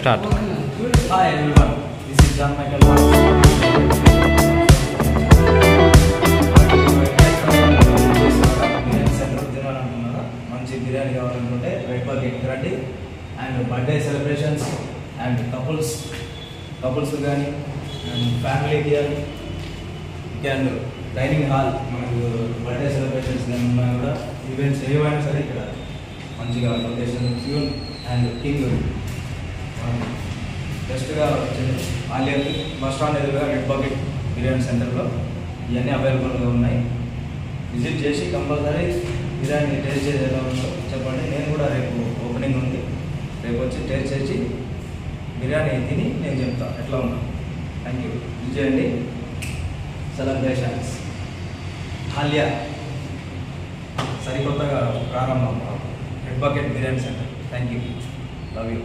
Start. Hi everyone, this is John Michael. Biryani center తినాలనుకున్నారా? మంచి బిర్యానీ కావాలనుకుంటే రెడ్ బకెట్ రండి. And birthday celebrations and couples కానీ అండ్ ఫ్యామిలీకి కానీ అండ్ డైనింగ్ హాల్, మనకు బర్త్డే సెలబ్రేషన్స్ ఉన్నా కూడా ఈవెంట్స్ ఏవైనా సరే ఇక్కడ మంచిగా లొకేషన్ ఫ్యూల్ అండ్ కింగ్ బెస్ట్గా వచ్చింది. ఆలియర్ బస్ స్టాండ్ ఎదురుగా రెడ్ బకెట్ బిర్యానీ సెంటర్లో ఇవన్నీ అవైలబుల్గా ఉన్నాయి. విజిట్ చేసి కంపల్సరీ బిర్యానీ టేస్ట్ చేసి ఎలా ఉందో చెప్పండి. నేను కూడా రేపు ఓపెనింగ్ ఉంది, రేపు వచ్చి టేస్ట్ చేసి బిర్యానీ తిని నేను చెప్తాను ఎట్లా ఉన్నా. Thank you. విజిట్ చేయండి. సెలబ్రేషన్స్ ఆలియా సరికొత్తగా ప్రారంభం red bucket biryani centre. Thank you. Love you.